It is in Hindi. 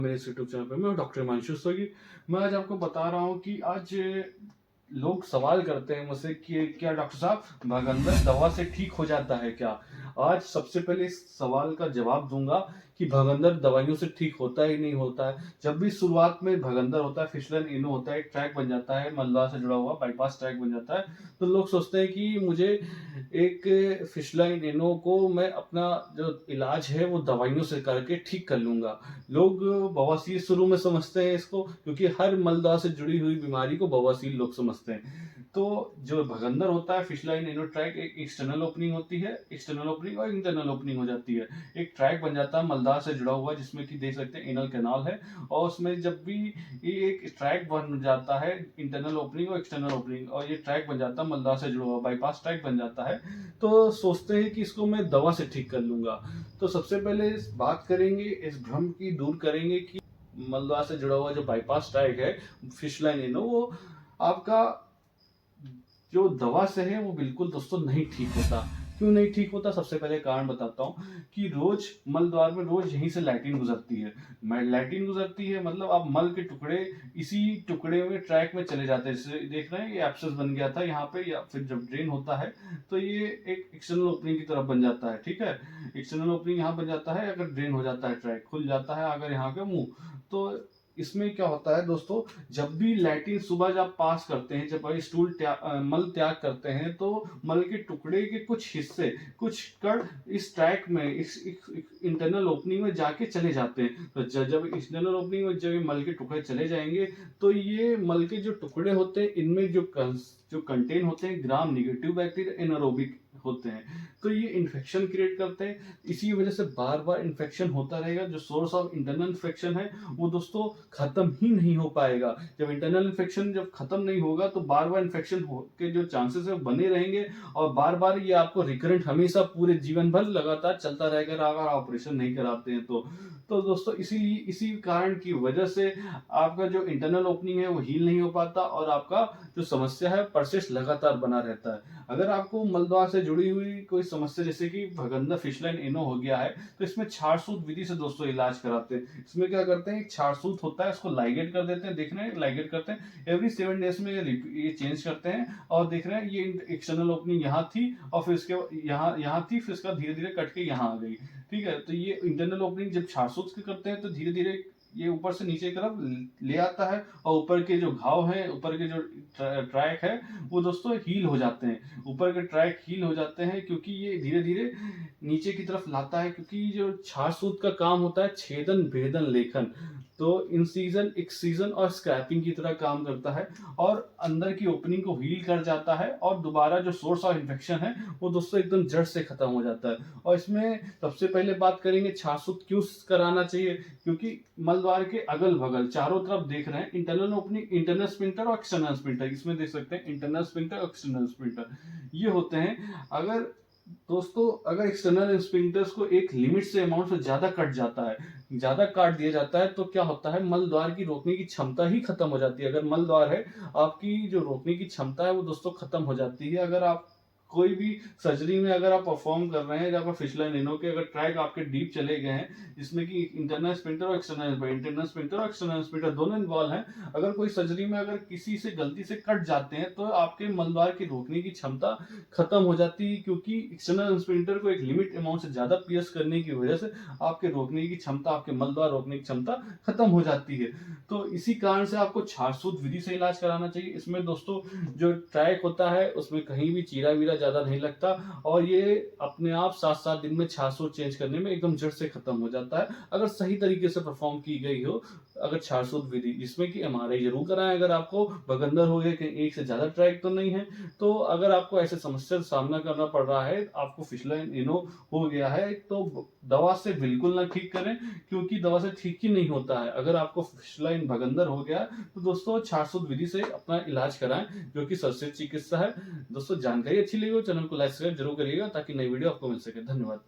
मेरे इस यूट्यूब चैनल पे मैं डॉक्टर हिमांशु सोगी। मैं आज आपको बता रहा हूँ कि आज लोग सवाल करते हैं मुझसे कि क्या डॉक्टर साहब भगंदर दवा से ठीक हो जाता है क्या। आज सबसे पहले इस सवाल का जवाब दूंगा कि भगंदर दवाइयों से ठीक होता ही नहीं होता है। जब भी शुरुआत में भगंदर होता है, फिशलन इनो होता है, एक ट्रैक बन जाता है, मलद्वार से जुड़ा हुआ बाईपास ट्रैक बन जाता है, तो लोग सोचते हैं कि मुझे एक फिशलाइन इनो को मैं अपना जो इलाज है वो दवाइयों से करके ठीक कर लूंगा। लोग बवासीर शुरू में समझते हैं इसको, क्योंकि हर मलद्वार से जुड़ी हुई बीमारी को बवासीर लोग समझते हैं। तो जो भगंदर होता है, फिशलाइन इनो ट्रैक, एक एक्सटर्नल ओपनिंग होती है, एक्सटर्नल ओपनिंग और इंटरनल ओपनिंग हो जाती है। एक ट्रैक बन जाता है मलद्वार से जुड़ा हुआ, जिसमें कि देख सकते हैं एनल कैनाल है, और उसमें जब भी ये एक ट्रैक बन जाता है, इंटरनल ओपनिंग और एक्सटर्नल ओपनिंग, और ये ट्रैक बन जाता है मलद्वार से जुड़ा हुआ बाईपास ट्रैक बन जाता है, तो सोचते हैं कि इसको मैं दवा से ठीक कर लूंगा। तो सबसे पहले इस बात करेंगे, इस भ्रम की दूर करेंगे कि मलद्वार से जुड़ा हुआ जो बाईपास ट्रैक है, फिशलाइन इनो, वो आपका जो दवा से है वो बिल्कुल दोस्तों नहीं ठीक होता। क्यों नहीं ठीक होता, सबसे पहले कारण बताता हूँ कि रोज मल द्वार में रोज यहीं से लैट्रिन गुजरती है। लैट्रिन गुजरती है मतलब आप मल के टुकड़े इसी टुकड़े में ट्रैक में चले जाते हैं। जैसे देख रहे हैं ये एब्सेस बन गया था यहाँ पे, या फिर जब ड्रेन होता है तो ये एक एक्सटर्नल ओपनिंग की तरफ बन जाता है। ठीक है, एक्सटर्नल ओपनिंग यहाँ बन जाता है, अगर ड्रेन हो जाता है, ट्रैक खुल जाता है अगर यहाँ का मुंह, तो इसमें क्या होता है दोस्तों, जब भी लैट्रिन सुबह जब पास करते हैं, जब स्टूल मल त्याग करते हैं, तो मल के टुकड़े के कुछ हिस्से, कुछ कण इस ट्रैक में, इस इंटरनल ओपनिंग में जाके चले जाते हैं। तो जब इंटरनल ओपनिंग में जब मल के टुकड़े चले जाएंगे, तो ये मल के जो टुकड़े होते हैं, इनमें जो कंटेन होते हैं ग्राम निगेटिव बैक्टीरिया एनारोबिक होते हैं, तो ये इन्फेक्शन क्रिएट करते हैं। इसी वजह से बार बार इन्फेक्शन होता रहेगा। जो सोर्स ऑफ इंटरनल इन्फेक्शन है वो दोस्तों खत्म ही नहीं हो पाएगा। जब इंटरनल इन्फेक्शन जब खत्म नहीं होगा, तो बार बार इन्फेक्शन के जो चांसेस है बने रहेंगे, और बार बार ये आपको रिकरेंट हमेशा पूरे जीवन भर लगातार चलता रहेगा अगर ऑपरेशन नहीं कराते हैं तो दोस्तों इसीलिए इसी कारण की वजह से आपका जो इंटरनल ओपनिंग है वो हील नहीं हो पाता, और आपका जो समस्या है परसिस्ट लगातार बना रहता है। अगर आपको मलद्वार से जुड़ी हुई कोई समस्या जैसे कि भगंदर फिशलाइन इनो हो गया है, तो इसमें छारसूत विधि से दोस्तों इलाज कराते हैं। इसमें क्या करते हैं, एक छारसूत होता है, उसको लाइगेट कर देते हैं, देख रहे हैं लाइगेट करते हैं, एवरी 7 डेज में ये चेंज करते हैं। और देख रहे हैं ये एक्सटर्नल ओपनिंग यहाँ थी, और फिर इसके यहाँ थी, फिर इसका धीरे धीरे कट के यहाँ आ गई। ठीक है, तो ये इंटरनल ओपनिंग जब छारसूत करते हैं तो धीरे धीरे ये ऊपर से नीचे की तरफ ले आता है, और ऊपर के जो घाव है, ऊपर के जो ट्रैक है, वो दोस्तों हील हो जाते हैं। ऊपर के ट्रैक हील हो जाते हैं क्योंकि ये धीरे धीरे नीचे की तरफ लाता है, क्योंकि जो छारसूत का काम होता है छेदन भेदन लेखन, तो इंसीजन एक्सीजन और स्क्रैपिंग की तरह काम करता है, और अंदर की ओपनिंग को हील कर जाता है, और दोबारा जो सोर्स ऑफ इन्फेक्शन है वो दोस्तों एकदम जड़ से खत्म हो जाता है। और इसमें सबसे पहले बात करेंगे छारसूत क्यों कराना चाहिए, क्योंकि मलद्वार के अगल बगल चारों तरफ देख रहे हैं इंटरनल ओपनिंग, इंटरनल स्पिंटर और एक्सटर्नल स्पिंटर, इसमें देख सकते हैं इंटरनल स्पिंटर और एक्सटर्नल स्पिंटर ये होते हैं। अगर दोस्तों अगर एक्सटर्नल स्पिंक्टर्स को एक लिमिट से अमाउंट से ज्यादा कट जाता है, ज्यादा काट दिया जाता है, तो क्या होता है, मल द्वार की रोकने की क्षमता ही खत्म हो जाती है। अगर मल द्वार है, आपकी जो रोकने की क्षमता है वो दोस्तों खत्म हो जाती है। अगर आप कोई भी सर्जरी में अगर आप परफॉर्म कर रहे हैं, जब आप फिशलाइन इनो के अगर ट्रैक आपके डीप चले गए हैं, जिसमें कि इंटरनल स्पिंटर और एक्सटर्नल स्पिंटर दोनों इन्वॉल्व हैं, अगर कोई सर्जरी में अगर किसी से गलती से कट जाते हैं, तो आपके मलद्वार की रोकने की क्षमता खत्म हो जाती है, क्योंकि एक्सटर्नल स्पिंटर को एक लिमिट अमाउंट से ज्यादा पियर्स करने की वजह से आपके रोकने की क्षमता, आपके मलद्वार रोकने की क्षमता खत्म हो जाती है। तो इसी कारण से आपको छारसूत विधि से इलाज कराना चाहिए। इसमें दोस्तों जो ट्रैक होता है उसमें कहीं भी चीरा वीरा ज्यादा नहीं लगता, और ये अपने आप 7-7 दिन में छारसूत चेंज करने में एकदम जड़ से खत्म हो जाता है, अगर सही तरीके से परफॉर्म की गई हो अगर छारसूत विधि, जिसमें कि एमआरआई जरूर कराएं अगर आपको भगंदर हो गया, कहीं एक से ज्यादा ट्रैक तो नहीं है। तो अगर आपको ऐसे समस्या का सामना करना पड़ रहा है, आपको फिशलाइन इनो हो गया है, तो दवा से बिल्कुल ना ठीक करें, क्योंकि दवा से ठीक ही नहीं होता है। अगर आपको फिशलाइन भगंदर हो गया तो दोस्तों छारसूत विधि से अपना इलाज कराएं, जो कि सबसे चिकित्सा है। दोस्तों जानकारी अच्छी लगी हो, चैनल को लाइक सब्सक्राइब जरूर करिएगा, ताकि नई वीडियो आपको मिल सके। धन्यवाद।